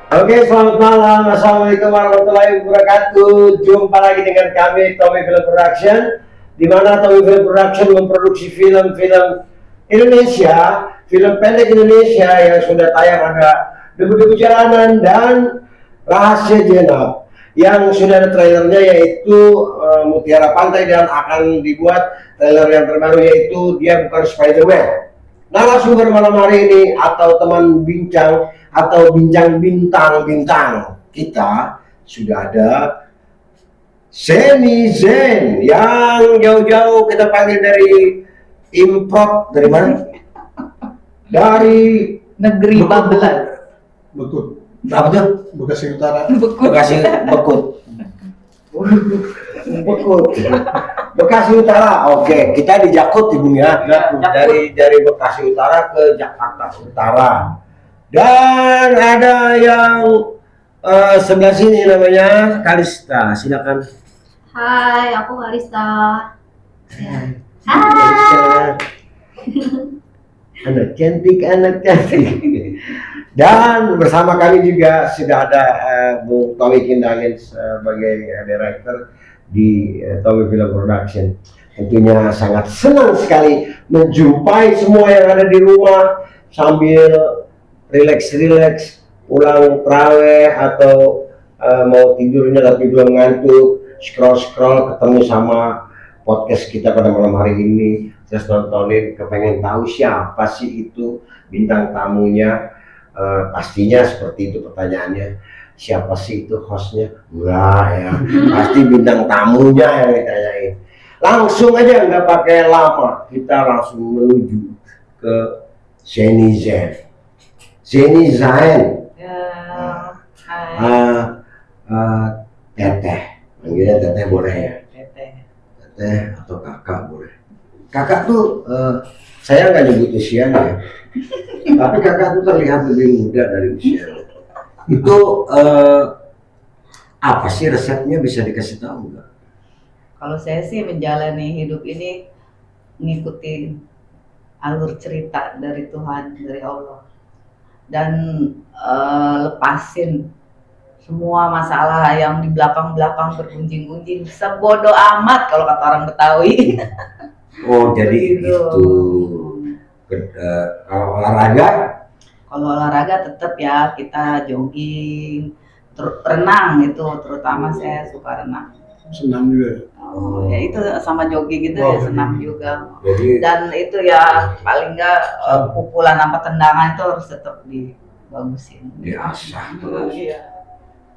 Oke, selamat malam. Assalamualaikum warahmatullahi wabarakatuh. Jumpa lagi dengan kami, Tommy Film Production, di mana Tommy Film Production memproduksi film-film Indonesia, film pendek Indonesia yang sudah tayang ada Debu-Debu Jalanan dan Rahasia Jenab. Yang sudah ada trailernya yaitu Mutiara Pantai dan akan dibuat trailer yang terbaru yaitu Dia Bukan Spider-Man. Narasumber malam hari ini atau teman bincang atau bincang bintang-bintang kita sudah ada Zeni Zen yang jauh-jauh kita panggil dari improv dari mana? Dari Negeri Babelan. Bekut. apa tuh? Bekasi Utara. Bekasi Bekut. Bekut. Bekasi Utara. Oke, kita di Jakut Ibu ya. Dari Bekasi Utara ke Jakarta Utara. Dan ada yang sebelah sini namanya Kalista. Silakan. Hai, aku Kalista. Ya. Kalista. Anak cantik. Dan bersama kami juga sudah ada Bung Tommy Kindangin sebagai director di Tommy Film Production. Tentunya sangat senang sekali menjumpai semua yang ada di rumah sambil relax pulang terawih atau mau tidurnya tapi belum ngantuk, scroll ketemu sama podcast kita pada malam hari ini, terus nontonin, kepengen tahu siapa sih itu bintang tamunya. Pastinya seperti itu pertanyaannya, siapa sih itu hostnya? Wah ya, pasti bintang tamunya yang ditanyain. Langsung aja nggak pakai lama, kita langsung menuju ke Zeni Zen. Zeni Zen. Ya, hai. Teteh, panggilnya teteh boleh ya? Teteh atau kakak boleh. Kakak tuh saya nggak nyebut usianya, tapi kakak tuh terlihat lebih muda dari usianya. Itu apa sih resepnya, bisa dikasih tahu nggak? Kalau saya sih menjalani hidup ini ngikutin alur cerita dari Tuhan, dari Allah, dan lepasin semua masalah yang di belakang bergunjing-gunjing. Sebodoh amat kalau kata orang Betawi. Oh jadi itu. Kalau olahraga? Kalau olahraga tetap ya kita jogging, renang itu terutama saya suka renang. Senam juga. Oh, ya itu sama jogging gitu ya, senam juga. Jadi, Dan itu ya paling enggak pukulan apa tendangan itu harus tetap dibagusin. diasah. Iya.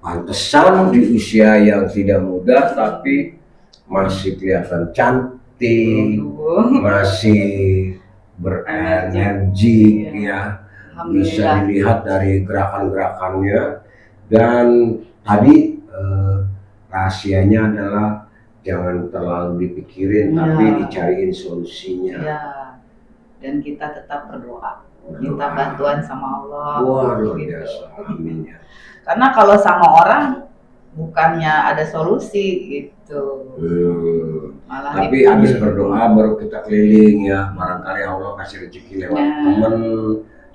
Pantesan di usia yang tidak muda tapi masih kelihatan cantik, masih berenergi ya. Bisa dilihat dari gerakan-gerakannya. Dan tadi rahasianya adalah jangan terlalu dipikirin, tapi dicariin solusinya. Ya. Dan kita tetap berdoa, minta bantuan sama Allah. Wah, luar gitu. biasa. Amin ya. Karena kalau sama orang bukannya ada solusi gitu. Malah Tapi habis berdoa baru kita keliling ya, barangkali Allah kasih rezeki lewat teman,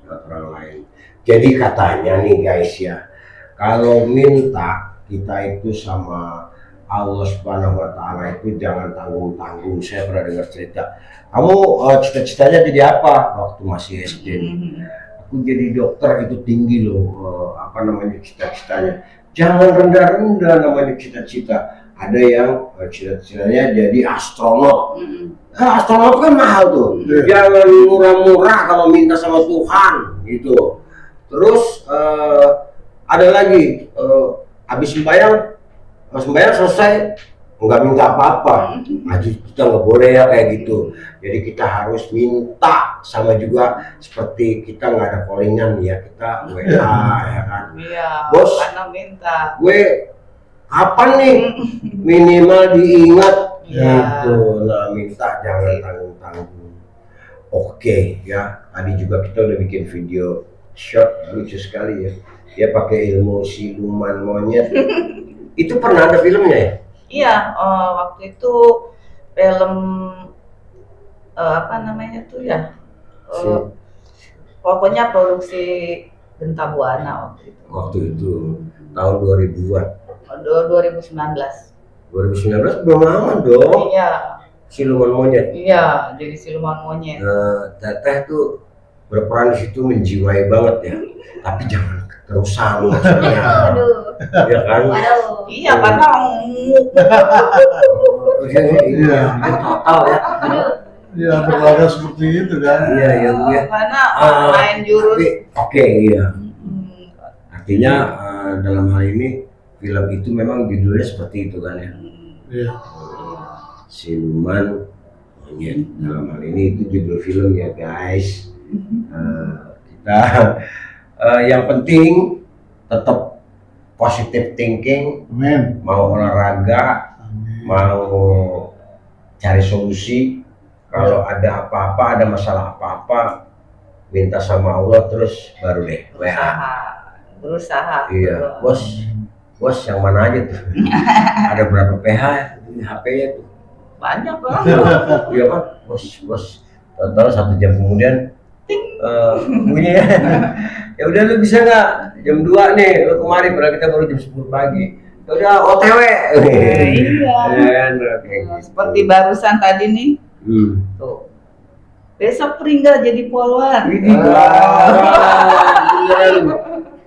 lewat orang lain. Jadi katanya nih guys ya, kalau minta kita itu sama Allah Subhanahu wa Ta'ala itu jangan tanggung-tanggung. Saya pernah dengar cerita, kamu cita-citanya jadi apa waktu masih SD? Aku jadi dokter, itu tinggi loh, apa namanya cita-citanya. Jangan rendah-rendah namanya cita-cita. Ada yang cita-citanya jadi astronot. Astronot kan mahal tuh. Jangan murah-murah kalau minta sama Tuhan gitu. Terus ada lagi habis sembahyang selesai nggak minta apa-apa. Kita nggak boleh ya kayak gitu. Jadi kita harus minta, sama juga seperti kita nggak ada callingan ya, kita WA ya kan. Iya, Bos, karena minta. gue kapan nih minimal diingat gitu. Nah minta jangan tanggung-tanggung. Oke ya, tadi juga kita udah bikin video short lucu sekali ya. Dia pakai ilmu siluman monyet. Itu pernah ada filmnya ya? Iya, waktu itu film apa namanya tuh ya? Pokoknya produksi Genta Buana waktu itu. Waktu itu tahun 2000-an. 2019. 2019 belum lama dong. Iya, Siluman monyet. iya, jadi siluman monyet. Teteh tuh berperan di situ menjiwai banget ya. Tapi jangan keterusan maksudnya. Aduh. Ya kan? Waduh. Iya, karena Iya, total ya. Aduh. Ya berlaga seperti itu kan. Iya, iya, iya. karena Ah, main jurus. Tapi oke, iya. Hmm, Artinya dalam hal ini film itu memang judulnya seperti itu kan ya. Iya. Siluman monyet. Dalam hal ini itu judul film ya guys. Kita yang penting tetap positive thinking, Amin. mau olahraga, Amin. mau cari solusi. Kalau ada apa-apa, ada masalah apa-apa, minta sama Allah terus baru deh WA. berusaha. Iya, bos yang mana aja tuh? Ada berapa PH HP-nya tuh? Banyak banget. Iya kan, bos. Total 1 jam kemudian bunyi ya. Ya udah lu bisa nggak jam 2 nih, lu kemari padahal kita baru jam 10 pagi. Ya udah OTW. Iya. Gitu. Seperti barusan tadi nih. Tuh. Besok Pringga jadi polwan. Ini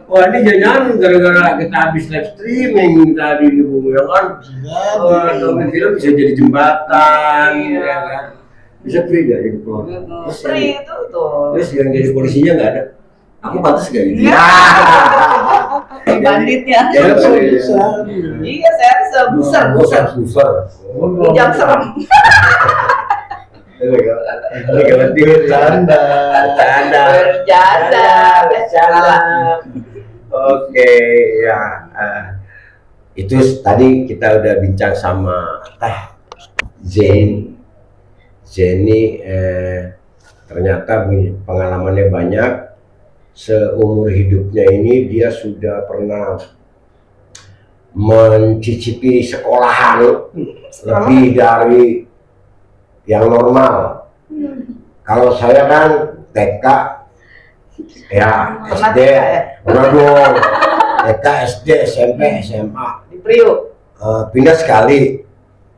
wah ini jangan gara-gara kita habis live streaming tadi di bumi ya kan. Nonton film bisa jadi jembatan, Iya. ya kan. Bisa free gak jadi pelon? Free itu tuh. Terus yang jadi polisinya nggak ada. Aku pantas gak gitu? Iya. Banditnya. Ya, Bisa. Iya, saya besar. Ujang serem. Ini gak Bercanda. Bercanda. Oke, ya. Itu tadi kita udah bincang sama Teh Zeni. Ternyata pengalamannya banyak. Seumur hidupnya ini dia sudah pernah mencicipi sekolahan lebih dari yang normal. Kalau saya kan TK, ya SD, pernah dong. TK, SD, SMP, SMA. Di Priuk. Pindah sekali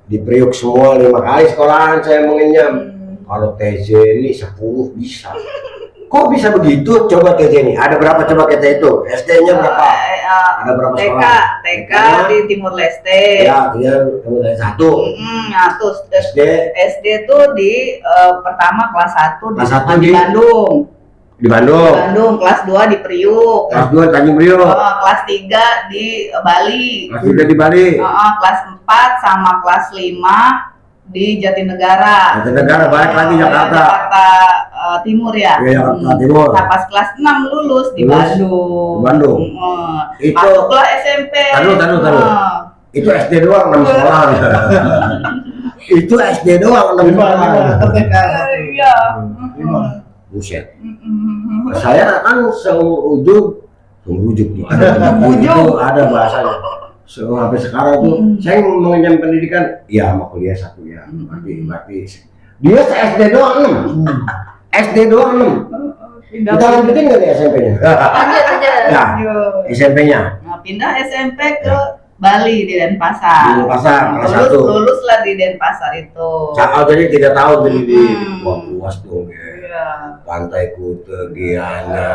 di Priuk semua 5 kali sekolahan saya mengenyam. Kalau TJ ini 10 bisa. Kok bisa begitu? Coba TJ ini. Ada berapa coba kita itu? SD-nya berapa? Ada berapa sekolah? TK di Timur Leste. Ya, dia kemudian 1. Nah, terus SD tuh di pertama kelas 1 Kelas 1 di di? Bandung. Di Bandung. Kelas 2 di Priuk. Kelas 2 Tanjung Priok. Kelas 3 di Bali. Kelas 3 di Bali. Kelas 4 sama kelas 5 di Jatinegara. Jatinegara balik lagi Jakarta. Jakarta Timur ya. Iya, Jakarta Timur. Nah, pas kelas 6 lulus di Lulus Bandung. di Bandung. Itu Masuklah SMP. Taruh. Itu SD doang 6 sekolah. Itu SD doang 6 sekolah. Iya. Buset. Saya kan seumur ujung tuh ada bahasanya. Sampai sekarang tuh saya mengenyam pendidikan, ya mau kuliah 1 ya. Berarti dia SD doang 6. SD doang 6. Kita lanjutin nggak nih SMP-nya? Lanjut. Ya, SMP-nya. Nah, pindah SMP ke Bali di Denpasar. Di Denpasar, kelas 1. Luluslah di Denpasar itu. Jadi 3 tahun tadi di wah puas dong ya. Iya. Pantai Kuta, Giana,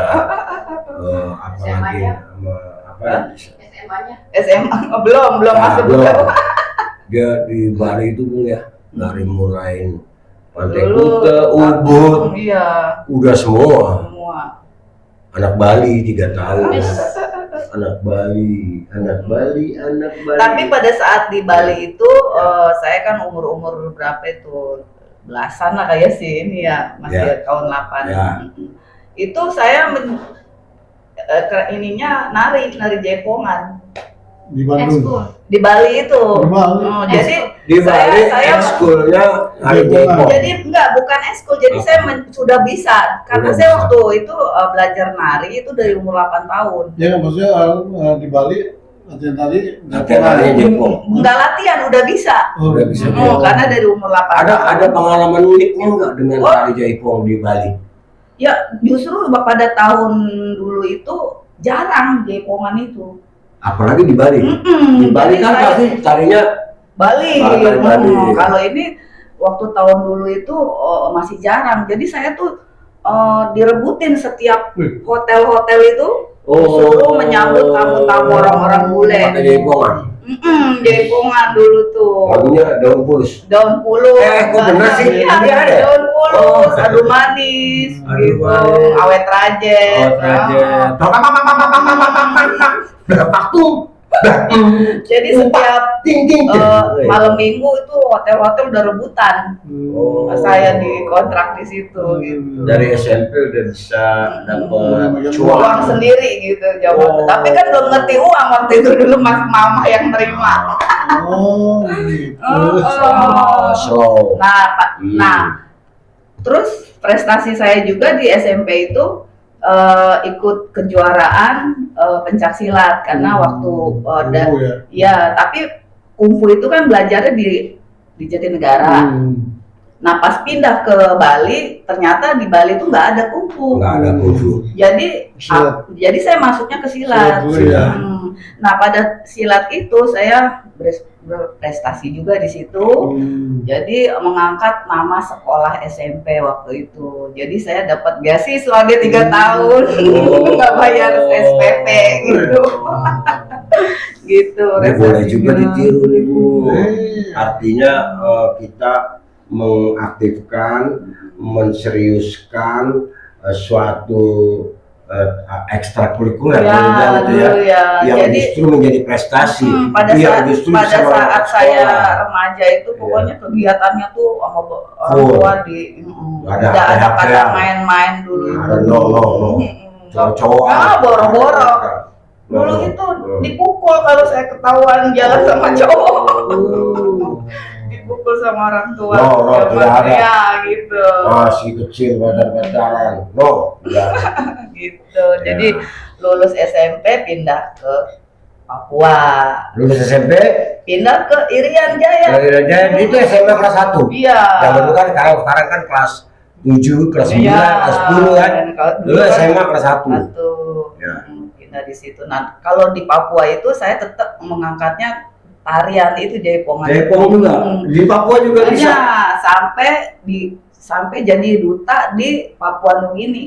apa lagi sama apa? SMA-nya. SMA belum masuk belum. belum. Dia di Bali itu Bung ya, dari mulai Pantai Dulu, Kuta, Ubud, Iya, udah semua. semua. Anak Bali 3 tahun. Wis. Anak Bali. Tapi pada saat di Bali itu saya kan umur berapa itu? Belasan lah kayak sih ini ya, masih Ya. tahun 8. Ya. Itu saya ininya nari jaipongan Di Bandung. Ekskul. di Bali itu. Di Bali. Jadi Di Bali saya ekskulnya hari Jaipongan. Jepang. jadi bukan ekskul, jadi saya sudah bisa karena Sudah saya bisa. waktu itu belajar nari itu dari umur 8 tahun. Ya maksudnya di Bali latihan tadi. Latihan tadi Jepang. Nggak latihan, udah bisa. Udah bisa. Karena dari umur 8 Ada pengalaman uniknya nggak dengan Oh. tari Jaipong di Bali? Ya justru pada tahun dulu itu jarang jaipongan itu. Apalagi di Bali. Di Bali Jadi kan saya- pasti carinya Bali. Dari Bali. Kalau ini waktu tahun dulu itu masih jarang. Jadi saya tuh direbutin setiap Wih. hotel-hotel itu suruh menyambut tamu-tamu orang-orang bule. pakai jaipongan. Jaipongan dulu tuh. Lagunya daun pulus. Daun pulus. Kok bener sih? Iya, Iya ada. daun pulus, Oh. adu manis, Adu gitu. manis. Awet rajet. Jadi setiap malam minggu itu hotel-hotel udah rebutan. Oh. Saya dikontrak di situ gitu. Dari SMP udah bisa dapat Uang cuan. sendiri gitu zaman. Oh. Tapi kan belum ngerti uang waktu itu dulu mas mama yang nerima. Oh, gitu. Slow. Nah, terus prestasi saya juga di SMP itu ikut kejuaraan pencak silat karena waktu Ya. ya tapi kungfu itu kan belajarnya di Jatinegara. Nah pas pindah ke Bali ternyata di Bali itu nggak ada kungfu. Nggak ada kungfu. Jadi Silat. jadi saya masuknya ke silat. Silat dulu ya. Nah pada silat itu saya berprestasi juga di situ. Jadi mengangkat nama sekolah SMP waktu itu. Jadi saya dapat beasiswa dia 3 tahun, nggak bayar SPP gitu. Gitu. Ini boleh juga prestasinya. ditiru nih Bu. Artinya kita mengaktifkan, menseriuskan suatu ekstrakurikuler Ya, gitu ya, dulu ya. yang Jadi justru menjadi prestasi. pada Itu yang saat justru pada bisa saat mengangkat saya sekolah. remaja itu pokoknya kegiatannya tuh sama orang Full. tua di Ada tidak ada HP-HP pada ya. main-main dulu. Ada no. Cowok-cowok. Ah, boro-boro. Dulu No. itu dipukul kalau saya ketahuan jalan sama cowok. Dipukul sama orang tua. No, Zaman- tidak ada. Ya gitu. Masih kecil pacaran. No, enggak. Gitu. Ya. Jadi lulus SMP pindah ke Papua. Lulus SMP, Pindah ke Irian Jaya. dari Raja itu SMA kelas 1. Iya. Zaman dulu kan sekarang kan kelas 7, kelas 9, Iya. kelas 10 kan. Dan kalau Dulu kan SMA kelas 1. satu. Ya. Pindah di situ. Nah, kalau di Papua itu saya tetap mengangkatnya tarian itu jaipongan. Jaipong juga. Di Papua juga bisa. Ya, sampai jadi duta di Papua Nugini.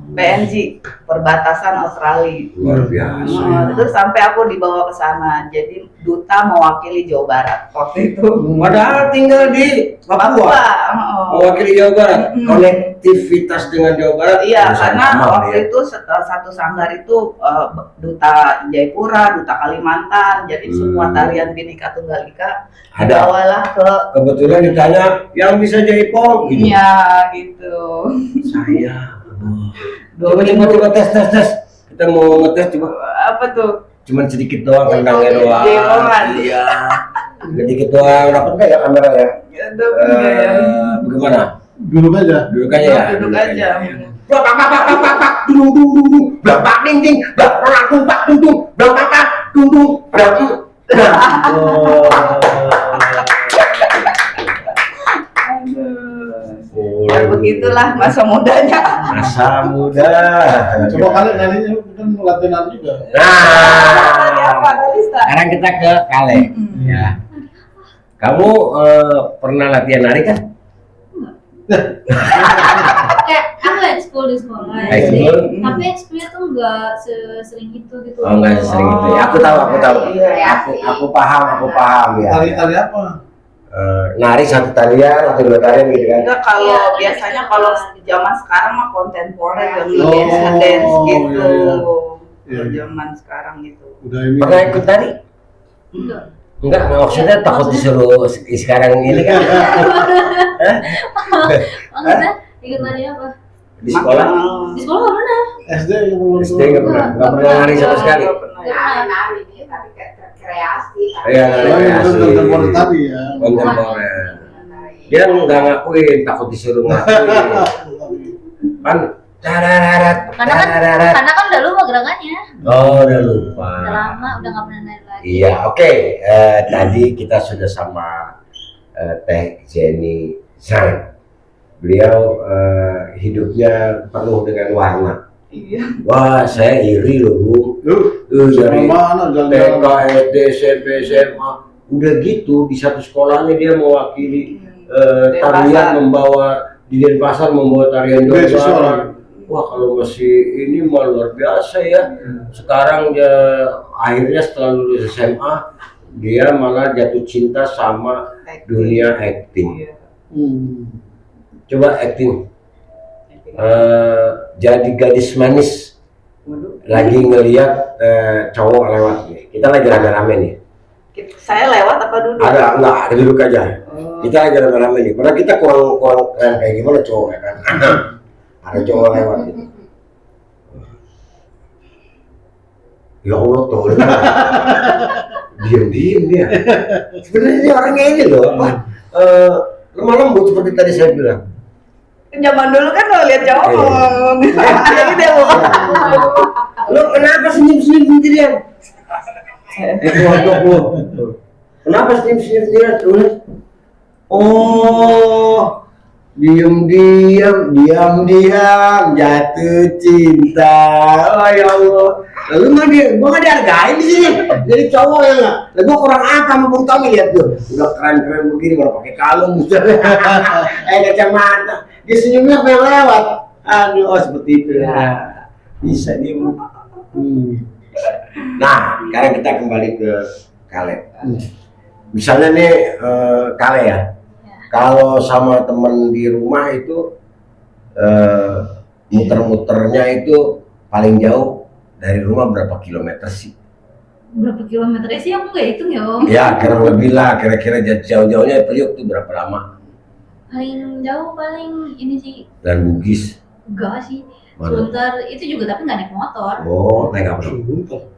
PNG, perbatasan Australia. Luar biasa. Terus sampai aku dibawa ke sana jadi duta mewakili Jawa Barat waktu itu. Padahal tinggal di Papua. Mewakili Jawa Barat. Konektivitas dengan Jawa Barat. Iya, urusan karena lama waktu ya. itu satu sanggar itu duta Jayapura, duta Kalimantan, jadi semua tarian Bhinneka Tunggal Ika Ada. dibawalah ke Kebetulan ditanya yang bisa Jaipong gitu. ya gitu. Saya. Dua Coba minggu. tes. Kita mau ngetes coba. Apa tuh? Cuman sedikit doang kandangnya doang. Jaipongan. Iya. Sedikit doang. Dapat nggak ya kamera ya? Ya, ya. Bagaimana? Duduk aja. Duduk aja ya. Duduk aja. Pak, dung, bapak ding, bapak dung, bapak dung, Aduh. Ya begitulah masa mudanya. Masa muda. Coba kalian narinya kan latihan nari juga. Tadi Nah, apa tadi, Sta? sekarang kita ke Kale. Ya. Kamu pernah latihan nari kan? Kayak aku ekskul di sekolah. Ekskul? Tapi ekskulnya tuh nggak sesering itu gitu. Oh, enggak sering itu ya. Aku tahu. Iya. Aku paham ya. Tari apa? Nari satu tarian atau dua tarian gitu kan? Enggak, kalau Iya, biasanya iya. kalau zaman sekarang mah kontemporer yang Oh, dance gitu. iya, iya. Kalau Iya. zaman sekarang gitu. Udah ini. Pernah ikut nari? Enggak. Enggak, maksudnya takut disuruh sekarang ini kan Maksudnya ikut nari apa? di sekolah. Di sekolah nggak pernah. SD yang belum SD nggak pernah nari sama sekali. Nggak pernah. Nari dia tapi kreasi. Iya, Oh, nari itu asli. kontemporer tadi ya. Kontemporer. Dia nggak ngakuin, takut disuruh ngakuin. Kan tararat, tararat. Karena kan udah lupa gerakannya. Oh, udah lupa. Udah lama, udah nggak pernah nari lagi. Iya, oke. Tadi kita sudah sama Teh Jenny Zhang. Beliau hidupnya penuh dengan warna. Iya. Wah, saya iri loh, Bu. Sama Dari mana TK, jalan-jalan. SD, SMP, SMA, udah gitu di satu sekolahnya dia mewakili tarian, Denpasar. membawa di Denpasar membawa tarian Jawa Beasiswa. Barat. Wah, kalau masih ini mah luar biasa ya. Sekarang dia akhirnya setelah lulus SMA dia malah jatuh cinta sama dunia acting. Iya. Coba acting. Jadi gadis manis Waduh. lagi ngelihat cowok lewat nih. Kita lagi rame-rame nih. Saya lewat apa duduk? Ada duduk aja. Oh. Kita lagi rame-rame nih. Padahal kita kurang keren kayak gimana cowok ya kan. Ada cowok lewat gitu. Ya Allah tuh. Diam-diam dia. Sebenarnya dia orangnya ini loh apa? Lemah lembut seperti tadi saya bilang. Zaman dulu kan kalau lihat cowok Iya. ngomong kayak gitu ya, Bu. Lo kenapa senyum-senyum sendirian? Kenapa senyum-senyum sendirian? Oh, diam-diam jatuh cinta. Oh ya Allah. Lalu gua nggak dihargain di sini. Jadi cowok ya nggak. Lalu gua kurang apa sama Bung Tommy lihat tuh. Udah keren-keren begini baru pakai kalung misalnya. Kacamata. Dia senyumnya pengen lewat. Aduh, oh seperti itu. Ya. Bisa dia. Nah, sekarang kita kembali ke Kale. Misalnya nih Kale ya. Kalau sama temen di rumah itu muter-muternya itu paling jauh dari rumah berapa kilometer sih? Berapa kilometer sih aku nggak hitung ya Om. Ya kurang lebih lah, kira-kira jauh-jauhnya Priok tuh berapa lama? Paling jauh paling ini sih Dan Bugis? enggak sih. Mana? Sunter itu juga tapi nggak naik motor. Oh, naik apa?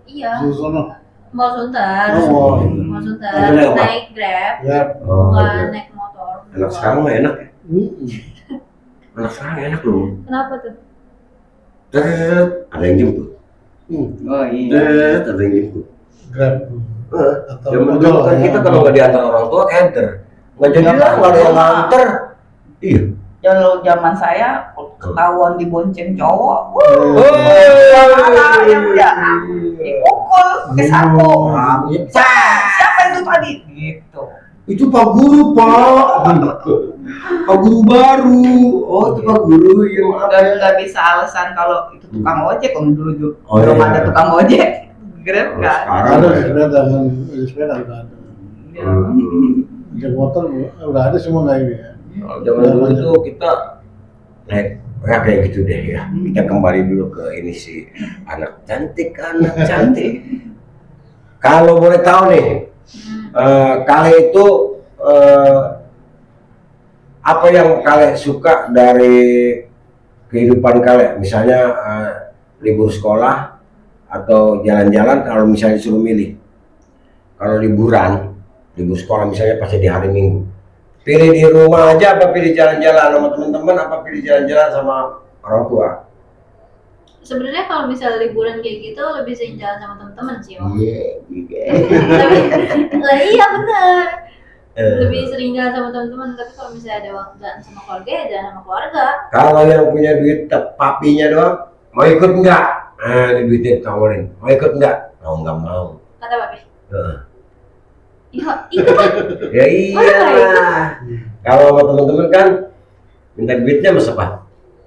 Iya, Susono. mau Sunter. Oh. Mau Sunter Itu naik apa? naik Grab, Ya. Oh, bukan iya. naik motor. Anak sekarang mah enak ya? Hmm. Anak sekarang enak loh. Kenapa tuh? Ada yang jemput. Oh iya. Ada yang jemput. Grab. Atau Zaman ojol dulu kan ya. kita kalau nggak diantar orang tua kenter. Nggak jadi lah, nggak ada yang nganter. Iya. Kalau zaman saya ketahuan dibonceng cowok, Oh. yang ya dipukul pakai sapu. Siapa itu tadi? Gitu. Itu Pak Guru, Pak. Pak Guru baru. Oh, itu Pak Guru. Ya maaf. Nggak bisa alasan kalau itu tukang ojek, om dulu Oh, belum iya. ada tukang ojek. Grab nggak ada. Sekarang Ada ya. sepeda kan, sepeda udah ada. Ojek motor udah ada semua nggak ini ya. Kalau zaman dulu tuh kita naik ya kayak gitu deh ya. Kita kembali dulu ke ini sih anak cantik. Kalau boleh tahu nih, Kale itu apa yang Kale suka dari kehidupan Kale? Misalnya libur sekolah atau jalan-jalan kalau misalnya disuruh milih. Kalau liburan, libur sekolah misalnya pasti di hari Minggu. Pilih di rumah aja apa pilih jalan-jalan sama teman-teman apa pilih jalan-jalan sama orang tua? Sebenarnya kalau misalnya liburan kayak gitu lebih sering jalan sama teman-teman sih Om. Iya. Tapi lah iya benar. Lebih sering jalan sama teman-teman, tapi kalau misalnya ada waktu jalan sama keluarga ya jalan sama keluarga. Kalau yang punya duit papinya doang, mau ikut enggak? Ini duitnya ditawarin. Mau ikut enggak? Mau nggak mau. Kata papi. Heeh. Iya, itu kan. Ya iya. Kalau sama teman-teman kan minta duitnya sama siapa?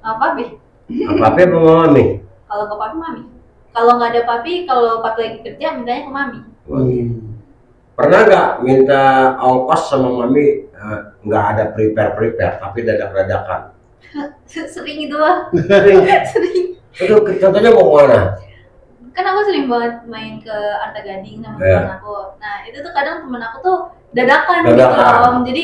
Apa papi? Apa papi apa mami? Kalau ke papi mami. Kalau nggak ada papi, kalau papi lagi kerja mintanya ke mami. Pernah nggak minta ongkos sama mami nggak ada prepare tapi dadak-dadakan? Sering itu lah. Sering. Sering. Itu contohnya mau kemana? Kan aku sering banget main ke Arta Gading sama Iya. teman aku. Nah itu tuh kadang temen aku tuh dadakan gitu Dadakan. Om. Jadi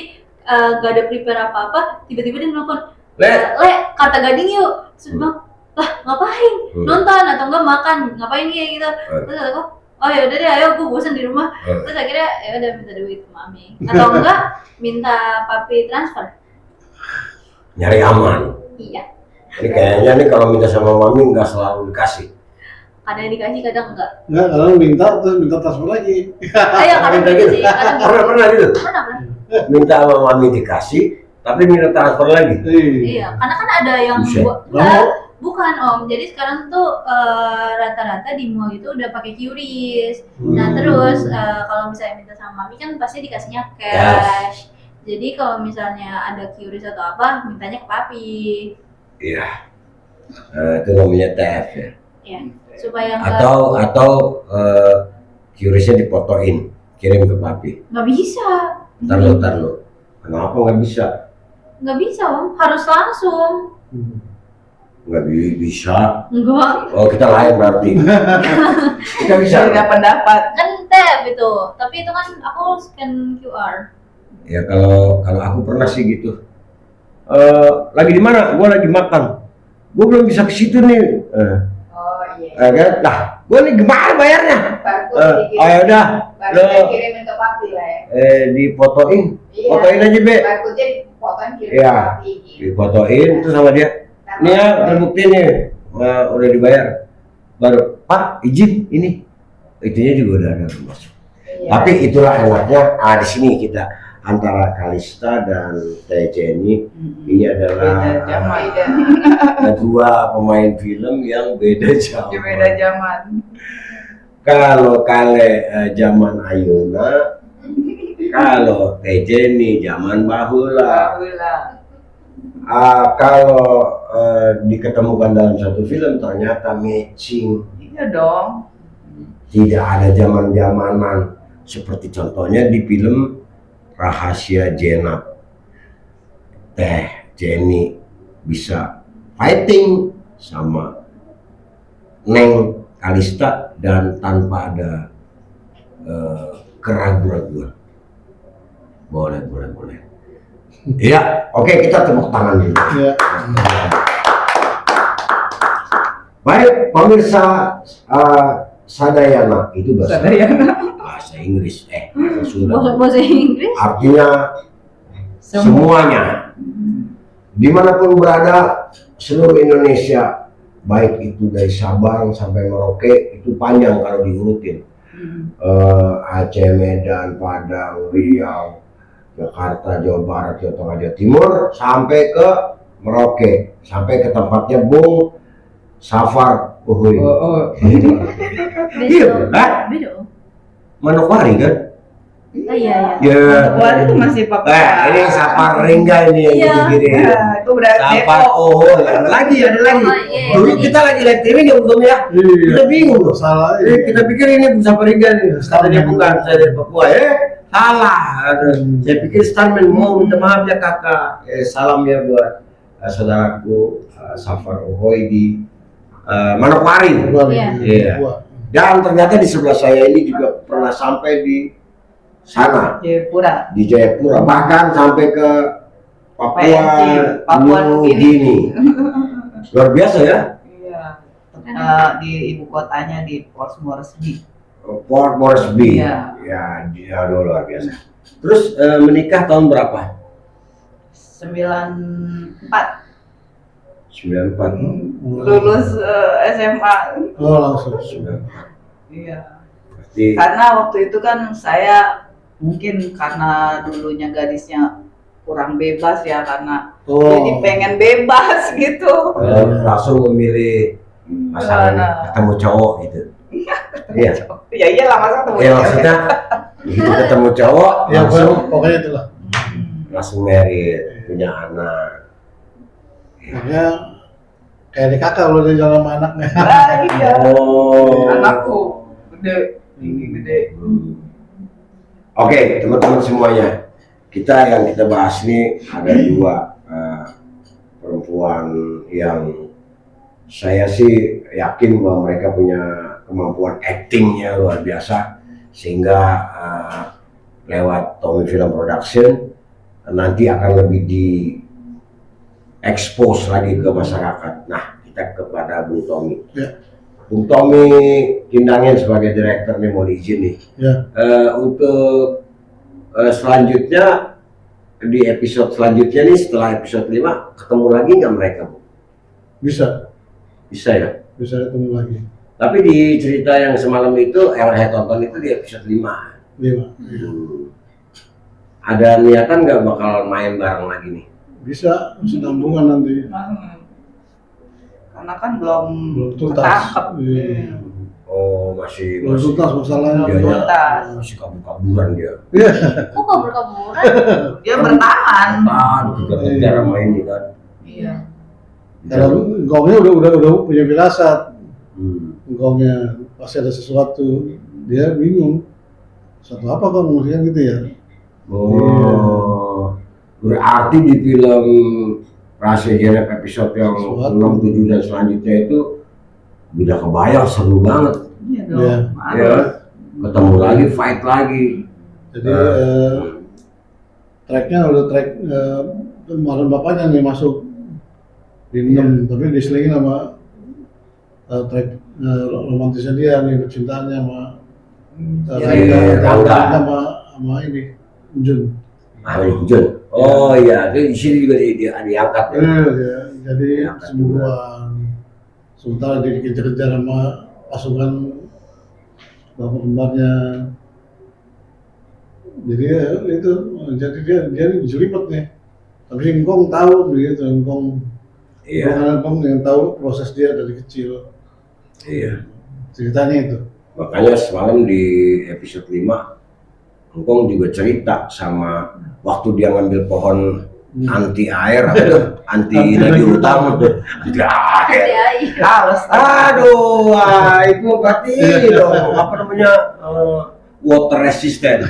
gak ada prepare apa-apa, tiba-tiba dia nelfon, Le, Le, ke Arta Gading yuk. Terus bilang, lah ngapain? Nonton atau enggak makan? Ngapain kayak gitu? Terus kata aku, oh ya udah deh, ayo gue bosan di rumah. Terus akhirnya ya udah minta duit ke mami. Atau enggak minta papi transfer. nyari aman. Iya. Ini kayaknya nih kalau minta sama mami nggak selalu dikasih. Kadang dikasih, kadang enggak. Enggak, kadang minta terus minta transfer lagi. Ayo kadang Minta gitu gitu. sih, kadang gitu. Pernah gitu. Pernah. Minta sama mami dikasih, tapi minta transfer lagi. Iya, karena kan ada yang Buset. buat Nggak mau. Bukan Om, jadi sekarang tuh rata-rata di mall itu udah pakai QRIS. Nah terus kalau misalnya minta sama mami kan pasti dikasihnya cash. Jadi kalau misalnya ada QRIS atau apa, mintanya ke papi. Iya. Itu namanya TF ya. Ya, supaya nggak Atau QRIS-nya difotoin, kirim ke papi. nggak bisa. Tar lo. Kenapa nggak bisa? Nggak bisa Om, harus langsung. Nggak bisa. Enggak, Oh, kita lain berarti. Kita bisa. Beda pendapat. kan tap itu, tapi itu kan aku scan QR. Ya kalau aku pernah sih gitu. Lagi di mana? Gua lagi makan. Gua belum bisa ke situ nih. Oh iya. Kan? Lah, gua nih gimana bayarnya? Barcode Oh ya udah, Baru lo kirimin ke papi lah ya. difotoin. Iya. Fotoin aja, Be. Barcode-nya dipotong kirim Iya. ke papi. Gitu. Difotoin terus sama dia. Nih ya, terbukti nih. Udah dibayar. Baru, Pak, izin ini. Itunya juga udah ada masuk. Iya. Tapi itulah enaknya di sini kita antara Kalista dan Teh Jenny ini adalah Beda zaman. kedua pemain film yang beda zaman. Beda zaman. Kalau Kale zaman Ayuna, kalau Teh Jenny zaman bahula. Kalau diketemukan dalam satu film ternyata matching. Iya dong. Tidak ada zaman-zamanan seperti contohnya di film Rahasia Jenab. Teh Jenny bisa fighting sama Neng Kalista dan tanpa ada keraguan-raguan. Boleh. Iya, oke, kita tepuk tangan dulu. Ya. Baik, pemirsa Sadayana itu Sadayana. bahasa Inggris, bahasa Sunda. Bahasa Inggris? Artinya semuanya, dimanapun berada seluruh Indonesia, baik itu dari Sabang sampai Merauke, itu panjang kalau diurutin. Aceh, Medan, Padang, Riau, Jakarta, Jawa Barat, Jawa Tengah, Jawa Timur, sampai ke Merauke, sampai ke tempatnya Bung Safar Uhuy. Iya, Beda Om. Manokwari kan? Oh iya. Ya. Wali itu masih Papua. Ini Safar Ringga ini yang Iya. dikirim. Itu berarti Safar ada lagi. iya. Dulu kita lagi live TV nggak belum ya? Kita bingung loh. Salah. Kita pikir ini Safar Ringga nih. Katanya bukan, saya dari Papua. Salah. Saya pikir Starman mau minta maaf ya kakak. Salam ya buat saudaraku Safar Uhoy di Manokwari. Iya. Dan ternyata di sebelah saya ini juga pernah sampai di sana, Jayapura. di Jayapura, bahkan sampai ke Papua New Guinea. Luar biasa ya. Iya. Di ibu kotanya di Port Moresby. Port Moresby. Iya. Ya, dia luar biasa. Terus menikah tahun berapa? 94. 94. Lulus SMA. Oh langsung. 94. Iya. Berarti Karena waktu itu kan saya mungkin karena dulunya gadisnya kurang bebas ya, karena jadi pengen bebas gitu. langsung memilih pasangan ketemu cowok gitu. Iya. Ya iyalah, masa ketemu Ya maksudnya begitu ketemu cowok Ya langsung pokoknya itulah. langsung married, punya anak. Makanya kayak di kakak kalau dia jalan sama anaknya. Iya. Oh. Anakku gede, tinggi gede. Oke, teman-teman semuanya, yang kita bahas ini ada dua perempuan yang saya sih yakin bahwa mereka punya kemampuan actingnya luar biasa, sehingga lewat Tommy Film Production nanti akan lebih di expose lagi ke masyarakat. Nah, kita kepada Bung Tommy. Ya. Bung Tommy Kindangin sebagai direktur nih mau izin nih. Ya. Untuk selanjutnya di episode selanjutnya nih setelah episode 5 ketemu lagi nggak mereka, Bu? Bisa Bisa ya. ketemu lagi. Tapi di cerita yang semalam itu yang saya tonton itu di episode 5. 5. Ada niatan nggak bakal main bareng lagi nih? Bisa sambungan nanti. karena kan belum tuntas. ketangkep. Iya. Oh, masih Belum tuntas masalahnya. Dia Tuntas. masih kabur-kaburan dia. Kok kabur-kaburan? Dia bertahan. Dikejar-kejar sama ini kan. Iya. Kalau gongnya udah punya firasat, Hmm. gongnya pasti ada sesuatu, dia bingung. Satu apa kok maksudnya gitu ya? Oh, berarti di film Rahasia Jenep episode yang Sesuatu. 6, 7 dan selanjutnya itu beda kebayang, seru banget. Iya dong. Iya. Ya, Harus. ketemu lagi, fight lagi. Jadi tracknya udah track kemarin bapaknya nih masuk di 6, tapi diselingin sama track romantisnya dia nih, percintaannya sama Rangga. sama ini Jun. Amin Jun. Oh iya, itu di sini juga diangkat ya. Jadi Ya, sembuhan. Sementara dia dikejar-kejar sama pasukan bapak kembarnya. Jadi itu, jadi dia dijelimet nih. Tapi Engkong tahu begitu, Engkong Iya, yang tahu proses dia dari kecil. iya. Ceritanya itu. Makanya semalam di episode 5 Engkong juga cerita sama waktu dia ngambil pohon anti air apa tuh? Anti lagi utang anti air. Hati air. Harus. Aduh, wah, itu berarti ini dong apa namanya water resistant.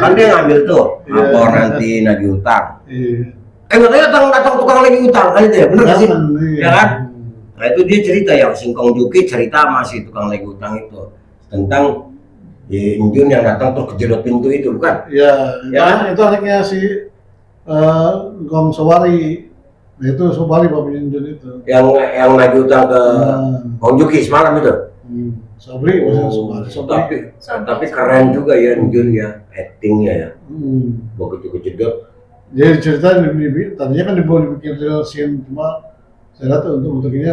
Kan dia ngambil tuh pohon anti lagi utang. Iya. Katanya datang tukang lagi utang kan itu ya, bener gak sih? Iya. Ya kan? Nah itu dia cerita yang Singkong Juki cerita masih tukang lagi utang itu tentang Injun yang datang terus kejedot pintu itu bukan? Iya, Ya. itu anaknya si Gong Sowari. Nah itu Sowari bapaknya Jun itu. Yang lagi utang ke Kong Juki semalam itu. Sobri, maksudnya Oh, Sobri. tapi keren juga ya Injun ya actingnya ya. Begitu kejedot. Jadi cerita tadinya kan dibikin real scene, cuma saya lihat untuk ini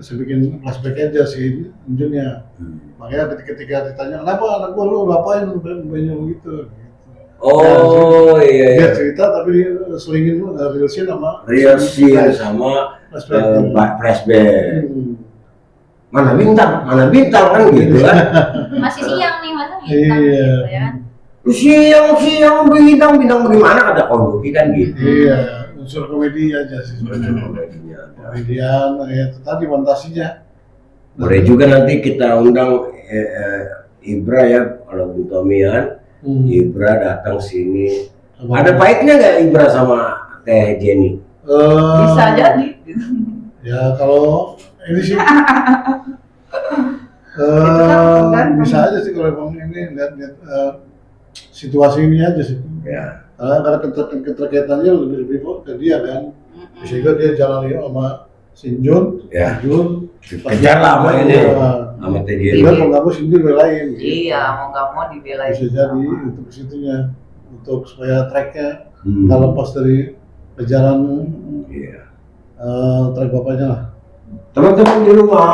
saya bikin flashback aja si Junnya. Makanya ketika ditanya kenapa anak gua lu ngapain banyak gitu. Oh iya Dia iya. cerita tapi selingin real scene sama Real scene sama flashback. flashback. Mana bintang kan gitu kan. Masih siang nih, masa Iya. gitu ya kan? Siang bintang bagaimana kata Kong Juki kan gitu. Iya, unsur komedi aja sih. Komedinya. Komedian, ya itu tadi fantasinya. Boleh juga nanti kita undang Ibra ya, kalau Bu Tommy kan. Ibra datang sini. Ada baiknya nggak Ibra sama Teh Jenny? Bisa jadi. Ya kalau ini sih tergantung. bisa aja sih kalau emang ini lihat situasi ini aja sih. Ya. Karena keterkaitannya lebih ke dia kan. Bisa juga dia jalan sama Sinjun, Ya. Jun, Kejar lah sama ini, sama Teh Jenny. Dia mau nggak mau Sinjun belain. Iya, mau nggak mau dibelain. Bisa jadi untuk situnya, untuk supaya tracknya Hmm. nggak lepas dari kejaran Iya. track bapaknya lah. Teman-teman di rumah,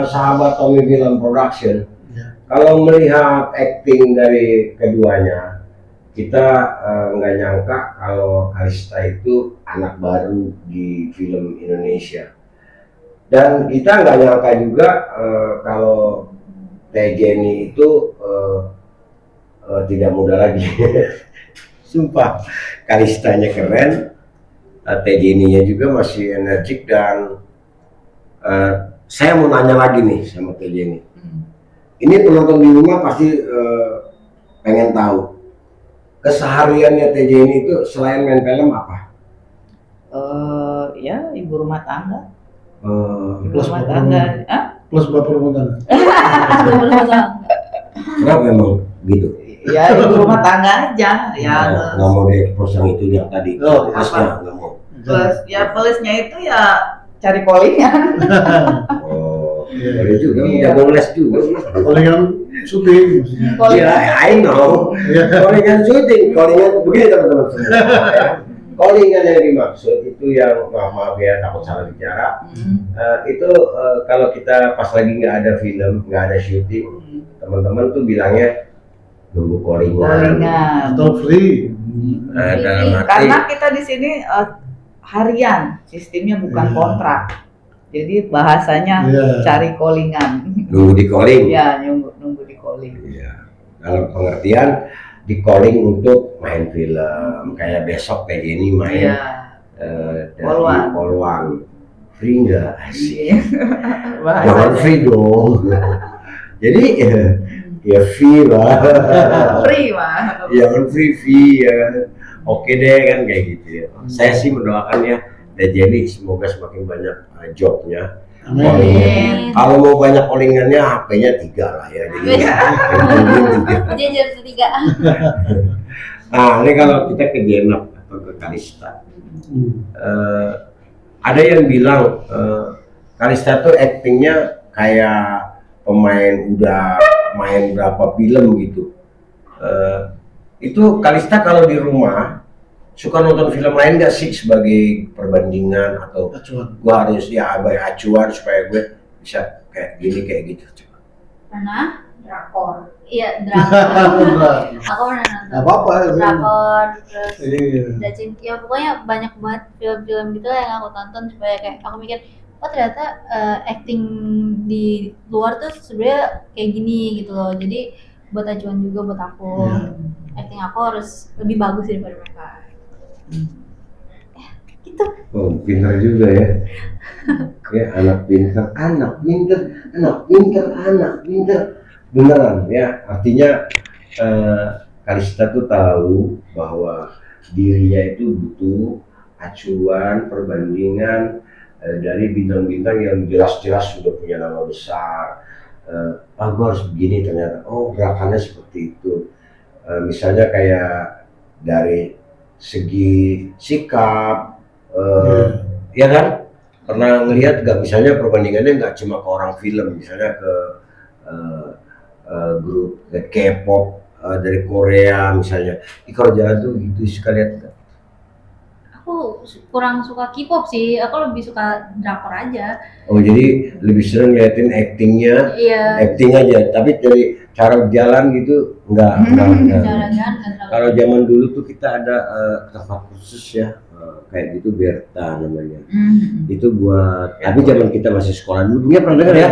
sahabat Tommy Film Production, Ya. kalau melihat acting dari keduanya, kita nggak nyangka kalau Kalista itu anak baru di film Indonesia. Dan kita nggak nyangka juga kalau Teh Jenny itu tidak muda lagi. Sumpah, Kalistanya keren, Teh Jenny-nya juga masih energik dan saya mau nanya lagi nih sama Teh Jenny. Ini penonton di rumah pasti pengen tahu kesehariannya Teh Jenny itu selain main film apa? Ya ibu rumah tangga. Ibu Plus rumah bapak tangga. Hah? Plus bapak rumah tangga. Kenapa memang gitu? Ya ibu rumah tangga aja. Ya Nggak mau diekspos yang itu yang tadi. Oh, Plusnya nggak mau. plusnya itu ya cari callingan. Oh, Iya. boleh juga. Iya. Jago les juga. Kalau yang syuting maksudnya. Iya, I know. Callingan syuting, callingan begini teman-teman semua. Ya. Callingan yang dimaksud itu yang maaf ya takut salah bicara. Itu kalau kita pas lagi nggak ada film, nggak ada syuting, teman-teman tuh bilangnya nunggu callingan. Callingan. Atau free. Dalam arti Karena kita di sini harian, sistemnya bukan kontrak. Jadi bahasanya Iya. cari callingan. Nunggu di calling. Ya, nunggu di calling. Iya. Dalam pengertian di calling untuk main film, kayak besok kayak gini main Iya. dari Poluan. Poluan. Free nggak? Asik. Iya. Jangan Bahasanya free dong. Jadi ya fee lah. free mah. Jangan free fee ya kan. Oke deh kan kayak gitu ya. Saya sih mendoakannya Dajeli semoga semakin banyak jobnya. Amin. Calling. Kalau mau banyak callingannya HP-nya 3 lah ya. Jadi tiga. Jajar ketiga. Nah ini kalau kita ke Jenab atau ke Kalista, ada yang bilang Kalista tuh actingnya kayak pemain udah main berapa film gitu. Itu Kalista kalau di rumah suka nonton film lain nggak sih sebagai perbandingan atau Acuan. gua harus ya acuan supaya gue bisa kayak gini kayak gitu. Pernah? Drakor. Iya, drakor. Aku pernah nonton. Nggak apa-apa ya. Drakor, terus Iya. Dacin, ya pokoknya banyak banget film-film gitu lah yang aku tonton supaya kayak aku mikir, oh ternyata acting di luar tuh sebenarnya kayak gini gitu loh. Jadi buat acuan juga buat aku. Iya. Acting aku harus lebih bagus daripada mereka. Gitu. Oh, pintar juga ya. Ya, anak pintar, anak pintar, anak pintar, anak pintar. Beneran ya, artinya Kalista tuh tahu bahwa dirinya itu butuh acuan, perbandingan dari bintang-bintang yang jelas-jelas sudah punya nama besar. Gue harus begini ternyata, oh gerakannya seperti itu. Misalnya kayak dari segi sikap, ya kan? Pernah ngelihat nggak misalnya perbandingannya nggak cuma ke orang film, misalnya ke grup K-pop dari Korea misalnya. Kalau jalan tuh gitu suka lihat nggak? Aku kurang suka K-pop sih, aku lebih suka drakor aja. Oh jadi lebih sering liatin actingnya, Iya, acting aja. Tapi dari cara berjalan gitu nggak. jangan-jangan nggak terlalu. Kalau zaman dulu tuh kita ada tempat khusus ya, kayak gitu Berta namanya. Itu buat, tapi zaman kita masih sekolah dulu, punya pernah dengar ya?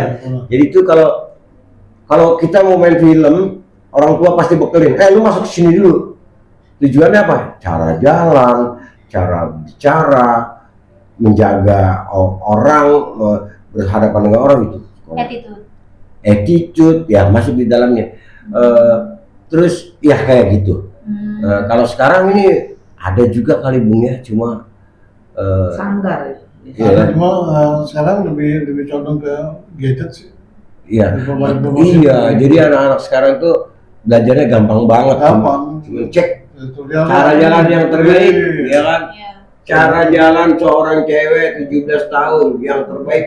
Jadi itu kalau kita mau main film, orang tua pasti bekelin, lu masuk sini dulu. Tujuannya apa? Cara jalan, cara bicara, menjaga orang, berhadapan dengan orang itu. Attitude, ya masuk di dalamnya. Terus ya kayak gitu. Kalau sekarang ini ada juga kali Bung ya, cuma Sanggar. iya. Cuma sekarang lebih condong ke gadget sih. Iya. Informasi-informasi. Iya, jadi anak-anak sekarang tuh belajarnya gampang banget. Gampang. Cuma cek Tutorial. cara jalan yang terbaik, Iya. ya kan? Iya. Cara jalan seorang cewek 17 tahun yang terbaik.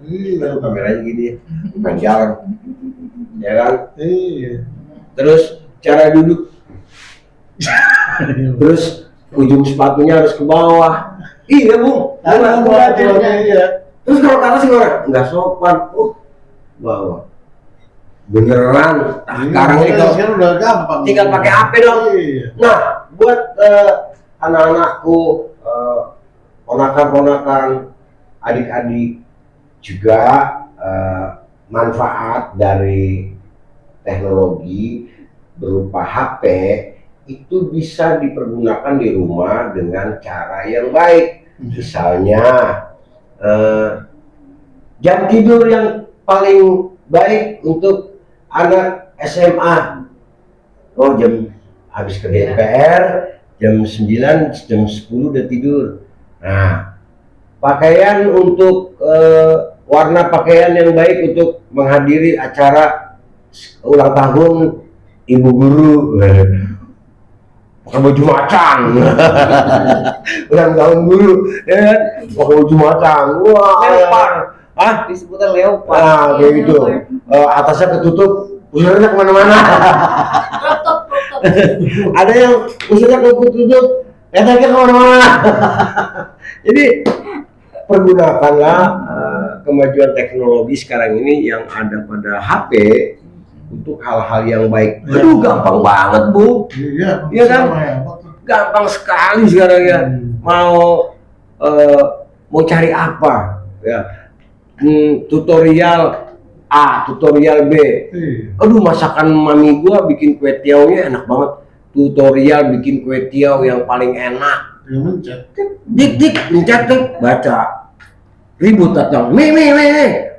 Iya. Kameranya gini ya, bukan jalan. Ya kan? Iya. Terus cara duduk, terus ujung sepatunya harus ke bawah. Iya, Bung. Ada aturannya, iya. Terus kalau ke atas gimana? Nggak sopan. Bawah. Beneran. Nah, sekarang ini kalau sekarang udah gampang. tinggal pakai HP dong. Iya. Nah, buat anak-anakku, ponakan-ponakan, adik-adik juga manfaat dari teknologi berupa HP itu bisa dipergunakan di rumah dengan cara yang baik. Misalnya jam tidur yang paling baik untuk anak SMA. Oh, jam habis kerja PR, jam 9, jam 10 udah tidur. Nah, pakaian untuk warna pakaian yang baik untuk menghadiri acara ulang tahun ibu guru. Pakai baju macan. Ulang tahun guru, ya kan? Pakai baju macan. Wah, Leopard. Hah? Disebutnya leopard. Nah, kayak Iya, gitu. Atasnya ketutup, pusarnya kemana-mana. Crop top. Ada yang pusarnya ketutup, letaknya kemana-mana. Jadi pergunakanlah kemajuan teknologi sekarang ini yang ada pada HP untuk hal-hal yang baik. Aduh, gampang banget, Bu. Iya. Iya kan? Sama ya, apa tuh? Gampang sekali sekarang ya. Mau cari apa? Ya. tutorial A, tutorial B. Iya. Aduh, masakan mami gua bikin kue tiaonya enak banget. Tutorial bikin kue tiao yang paling enak. Yang mencet. Dik, mencet, baca. Ribut datang. Mi,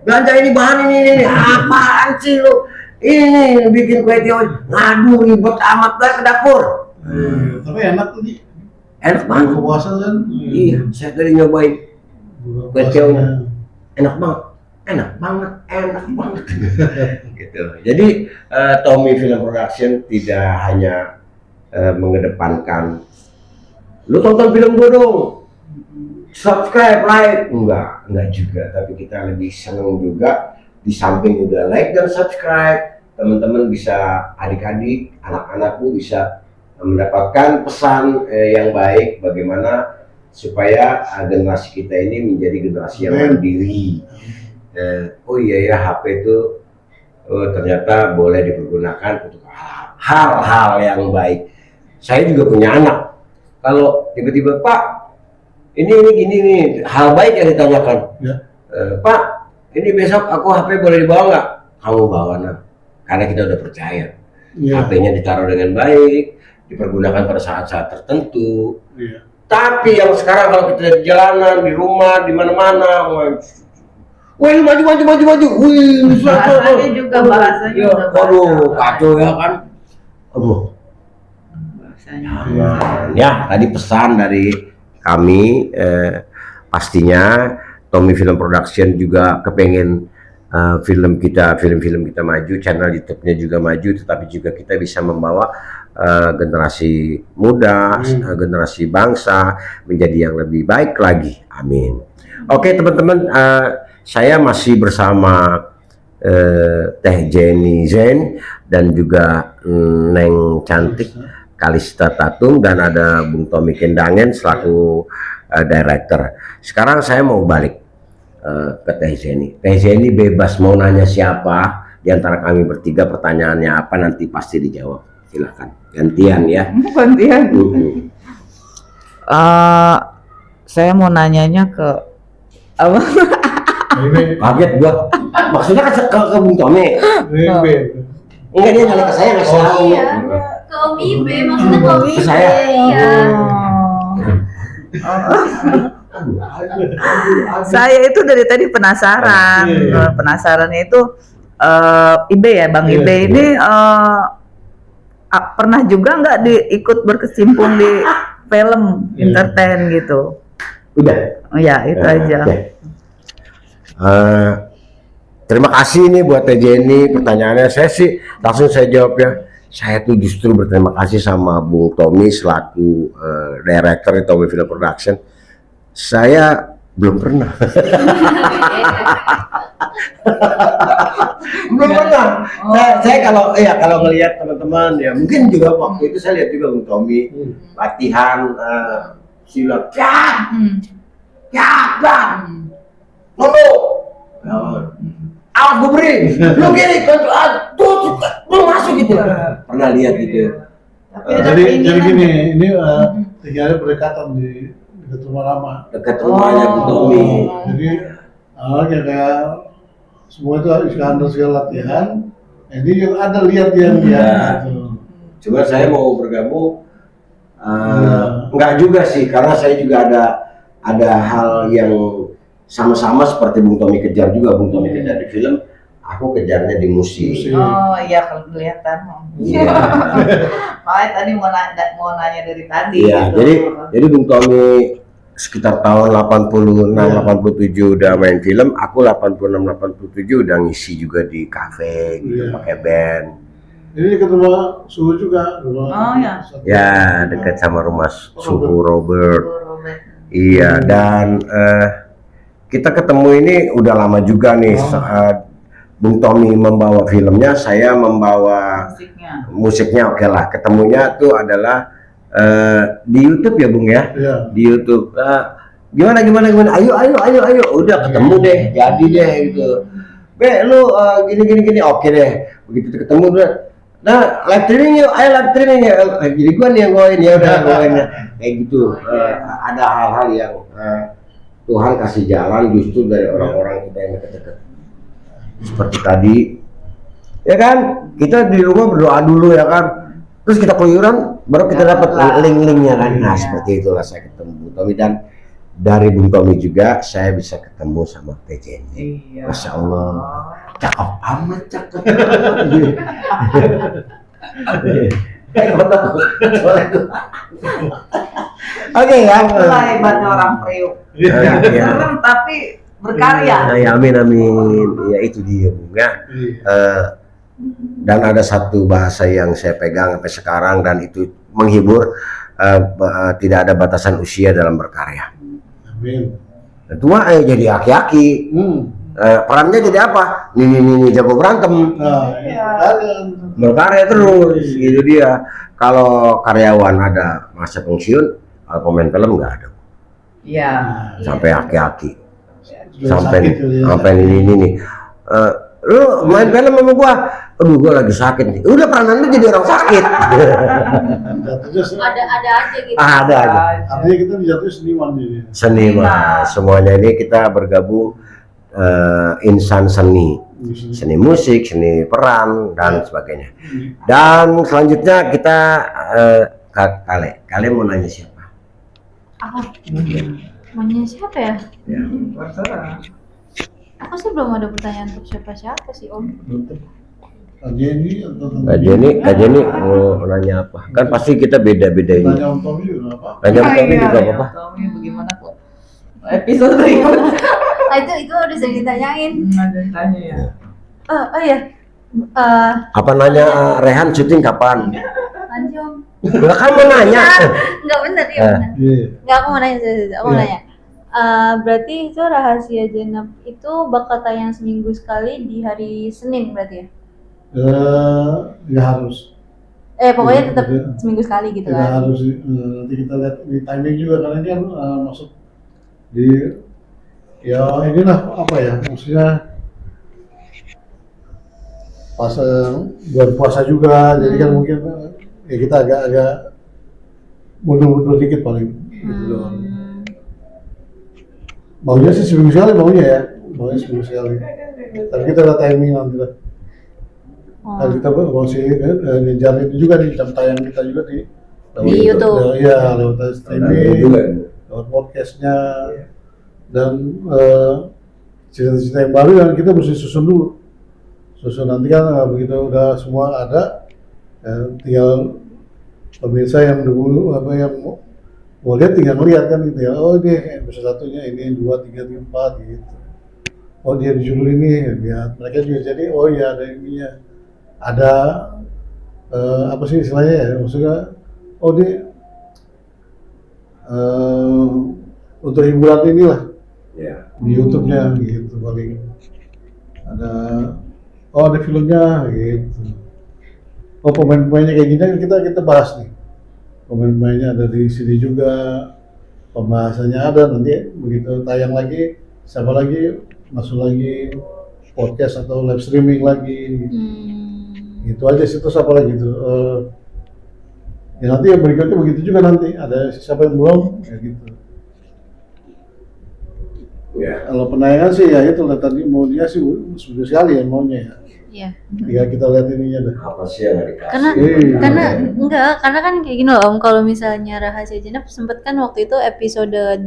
belanja ini bahan ini. Apaan sih lu? Ini bikin kue tiao. Ngadu ribet amat banget ke dapur. Tapi enak tuh Di. Enak banget. Buka puasa kan. Iya, saya tadi nyobain. Buka Kue puasanya. tiaonya. Enak banget. Gitu. Jadi Tommy Film Production tidak hanya mengedepankan lu tonton film gue dong, subscribe, like, enggak juga, tapi kita lebih seneng juga di samping udah like dan subscribe, teman-teman bisa, adik-adik, anak-anakku bisa mendapatkan pesan yang baik bagaimana supaya generasi kita ini menjadi generasi yang mandiri. Oh iya ya, HP itu ternyata boleh dipergunakan untuk hal-hal yang baik. Saya juga punya anak. Kalau tiba-tiba Pak, ini gini nih, hal baik yang ditanyakan. Ya. Pak, ini besok aku HP boleh dibawa nggak? Kamu bawa nak, karena kita udah percaya. Iya. HP-nya ditaruh dengan baik, dipergunakan pada saat-saat tertentu. Iya. Tapi yang sekarang kalau kita di jalanan, di rumah, di mana-mana, wih maju. Wih, Bahasanya juga, bahasanya ya, udah bahasa aduh, lain. kacau ya kan. Aduh. Bahasanya. Ya, tadi pesan dari kami, pastinya Tommy Film Production juga kepengen film kita maju, channel YouTube-nya juga maju, tetapi juga kita bisa membawa generasi muda, generasi bangsa menjadi yang lebih baik lagi. Amin. Oke teman-teman, saya masih bersama Teh Jenny Zen dan juga Neng Cantik Kalista Tatung, dan ada Bung Tommy Kendangen selaku director. Sekarang saya mau balik ke Teh Jenny. Teh Jenny bebas mau nanya siapa di antara kami bertiga, pertanyaannya apa nanti pasti dijawab. Silakan gantian ya. Gantian. Saya mau nanyanya ke apa? Ini Kaget gua. Maksudnya ke Bung Tommy. Enggak, dia nanya ke saya, nggak tahu. Iya. Ke Om Ibe, maksudnya ke Om Ke Ibe. saya. Iya. Saya itu dari tadi penasaran. Penasarannya itu Ibe ya, Bang Iya. Ibe ini pernah juga nggak ikut berkecimpung di film entertain gitu? Udah. Oh ya, itu aja. Oke. Terima kasih nih buat Teh Jenny, pertanyaannya saya sih langsung saya jawab ya. Saya tuh justru berterima kasih sama Bung Tommy selaku director di Tommy Film Production. Saya belum pernah. Belum pernah. Saya kalau ngelihat teman-teman ya, mungkin juga waktu itu saya lihat juga Bung Tommy latihan silat. Ngomong. Awas gue beri, lu gini, tuh masuk gitu. Pernah lihat gitu. Tapi ada jadi keinginan. gini, ini tinggalnya berdekatan di dekat rumah lama. Dekat rumahnya Bung Tommy. Jadi kayak semua itu iskandar segala latihan. Jadi yang ada lihat dia gitu. Cuma saya mau bergabung, enggak juga sih, karena saya juga ada hal yang sama-sama seperti Bung Tommy kejar juga. Bung Tommy kejar di film, aku kejarnya di musik. Oh iya, kalau kelihatan. Iya. Makanya tadi mau nanya dari tadi. Iya, gitu. jadi Bung Tommy sekitar tahun 86, 87 udah main film, aku 86, 87 udah ngisi juga di kafe gitu, Iya. pakai band. Ini dekat rumah suhu juga. Oh, ya. Ya, dekat sama rumah suhu Robert. Robert. Iya, dan kita ketemu ini udah lama juga nih. Bung Tommy membawa filmnya, saya membawa musiknya. Oke lah, ketemunya tuh adalah di YouTube ya Bung ya. Iya. Di YouTube. Gimana? Ayo. Udah ketemu deh, jadi deh gitu. Be, lu gini. Oke deh. Begitu ketemu udah. Nah, live streaming yuk, ayo live streaming ya. Jadi gua nih yang goin, ya udah goin ya. Kayak gitu. Ada hal-hal yang Tuhan kasih jalan justru dari orang-orang kita ada yang deket-deket. Seperti tadi, ya kan? Kita di rumah berdoa dulu ya kan. Terus kita keluyuran, baru kita dapat link-linknya kan. Nah seperti itulah saya ketemu Bung Tommy, dan dari Bung Tommy juga saya bisa ketemu sama Teh Jenny. Iya. Masya Allah, cakep amat cakep. Oke ya. Itulah hebatnya orang Priuk. Ya. Serem tapi berkarya. Ya, amin amin. Ya itu dia Bung ya. Dan ada satu bahasa yang saya pegang sampai sekarang dan itu menghibur, tidak ada batasan usia dalam berkarya. Amin. Tua jadi aki-aki. Perannya jadi apa? Ini jago berantem. Nah, Berkarya terus gitu dia. Kalau karyawan ada masa pensiun, kalau pemain film nggak ada. Iya. Sampai aki-aki. sudah Sampai sakit kali ya. sampai ini nih. Lu main film sama gua. Aduh gua lagi sakit nih. Udah peranan lu jadi orang sakit. Jatuhnya Ada aja gitu. Ada aja. artinya kita dijatuhi seniman ini. Seniman. Semuanya ini kita bergabung, insan seni. Seni musik, seni peran dan sebagainya. Dan selanjutnya kita Kale mau nanya siapa? Aku maunya siapa ya? Ya. Terserah. Aku sih belum ada pertanyaan untuk siapa sih Om. Kak Jenny atau Kak Jenny mau nanya apa? Kan pasti kita beda-beda ini. tanya Om Tommy juga nggak apa-apa. Nanya Om Tommy juga Iya, apa-apa. Tommy bagaimana kok? Episode berikutnya. Itu udah sering ditanyain. Ada tanya ya. Oh iya. Apa nanya Rehan syuting kapan? Lanjut Om. Lah kan mau nanya. Enggak benar ya benar. Iya. Enggak, aku mau nanya, aku mau Iya. nanya. Berarti itu Rahasia Jenab itu bakal tayang seminggu sekali di hari Senin berarti ya? Ya harus. Pokoknya tetap Iya. seminggu sekali gitu Tidak kan? harus nanti kita lihat di timing juga karena ini kan masuk di ya inilah apa ya maksudnya pas bulan puasa juga jadi kan mungkin ya kita agak mundur dikit paling gitu doang. Maunya sih seminggu sekali maunya seminggu sekali tapi kita ada timing nanti lah. Oh. Kan kita masih ngejar itu juga di jam tayang kita juga di YouTube. Iya, lewat streaming, juga. lewat podcastnya, dan cerita-cerita yang baru yang kita mesti susun dulu. Susun nanti kan begitu udah semua ada, tinggal pemirsa yang dulu apa yang mau lihat tinggal melihat kan gitu ya. Oh ini episode satunya ini 2, 3, 4 gitu. Oh dia di judul ini lihat mereka juga jadi oh ya ada ininya. Ada apa sih istilahnya ya maksudnya oh dia untuk hiburan inilah Ya. di YouTube-nya gitu paling ada filmnya gitu. Oh pemain-pemainnya kayak gini kita bahas nih, pemain-pemainnya ada di sini juga, pembahasannya ada nanti begitu tayang lagi siapa lagi masuk lagi podcast atau live streaming lagi. Itu aja sih, terus apa lagi itu ya nanti yang berikutnya begitu juga nanti ada siapa yang belum ya gitu. Ya. Kalau penayangan sih ya itu lah tadi mau dia sih sudah sekali ya maunya ya. Iya. Tinggal kita lihat ininya dah. Apa sih yang nggak dikasih? Karena kan kayak gini loh Om, kalau misalnya Rahasia Jenab sempet kan waktu itu episode 2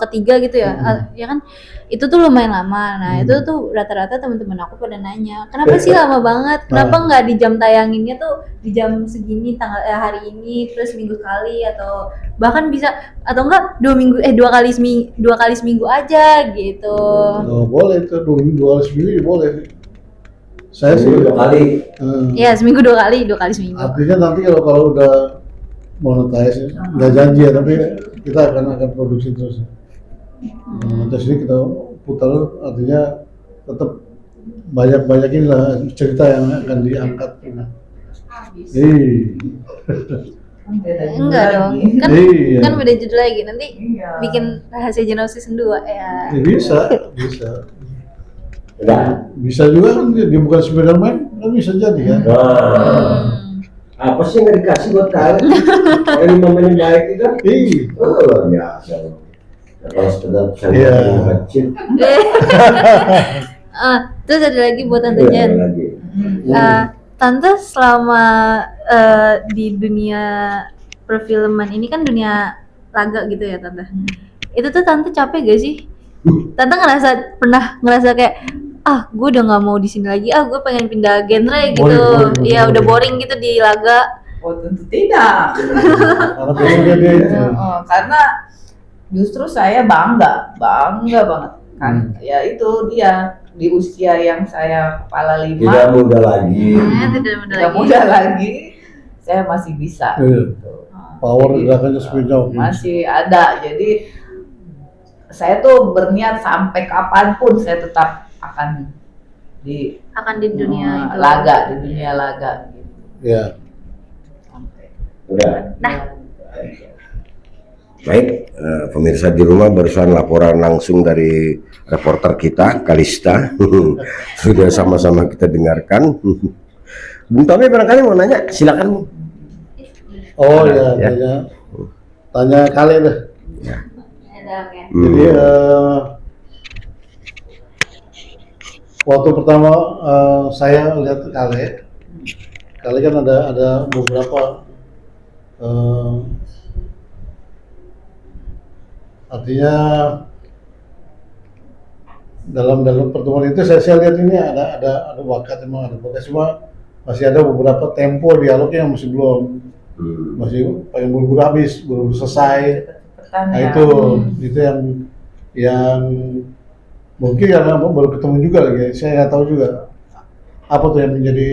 ketiga gitu ya. Ya kan itu tuh lumayan lama. Nah, itu tuh rata-rata teman-teman aku pada nanya, "Kenapa sih lama banget? Kenapa nggak di jam tayanginnya tuh di jam segini tanggal hari ini terus minggu kali atau bahkan bisa atau enggak 2 kali seminggu aja gitu." Oh, boleh itu 2 kali seminggu ya boleh. Saya sih 2 kali. Iya, seminggu 2 kali seminggu. Artinya nanti kalau udah monetize nggak janji ya tapi kita akan produksi terus. Terus ini kita putar artinya tetap banyak inilah cerita yang akan diangkat. Enggak dong. Kan Iya. kan beda judul lagi. Nanti Iya. bikin Rahasia Jenab season 2 ya. Ya, bisa. Enggak. Bisa juga kan dia bukan Spiderman kan bisa jadi kan. Apa sih yang nggak dikasih buat kalian? Ini momen yang baik itu. Iya. Luar biasa. Kalau sekedar Iya. kecil. Terus ada lagi buat Tante Jen. lagi. Tante selama di dunia perfilman ini kan dunia laga gitu ya Tante. Itu tuh Tante capek gak sih? Tante pernah ngerasa kayak gue udah nggak mau di sini lagi, gue pengen pindah genre gitu. Boring. Iya udah boring gitu di laga. Oh tentu tidak. Karena biasanya dia itu. Karena justru saya bangga banget kan. Ya itu dia di usia yang saya kepala 5, Tidak muda lagi. tidak muda lagi, saya masih bisa. Iya. Gitu. Power Jadi, gerakannya sepeda. masih ada. Jadi saya tuh berniat sampai kapanpun saya tetap akan di dunia itu. laga, di dunia laga gitu. Iya. Sampai. Udah. Nah. Baik, pemirsa di rumah barusan laporan langsung dari reporter kita, Kalista. Sudah sama-sama kita dengarkan. Bung Tommy barangkali mau nanya, silakan Bung. Oh iya, Ya. tanya kali deh. Jadi waktu pertama saya lihat Kale kan ada beberapa artinya dalam pertemuan itu saya lihat ini ada bakat, emang ada bakat, cuma masih ada beberapa tempo dialognya yang masih pengen buru-buru habis, buru-buru selesai. Nah itu yang mungkin karena baru ketemu juga lagi, saya nggak tahu juga apa tuh yang menjadi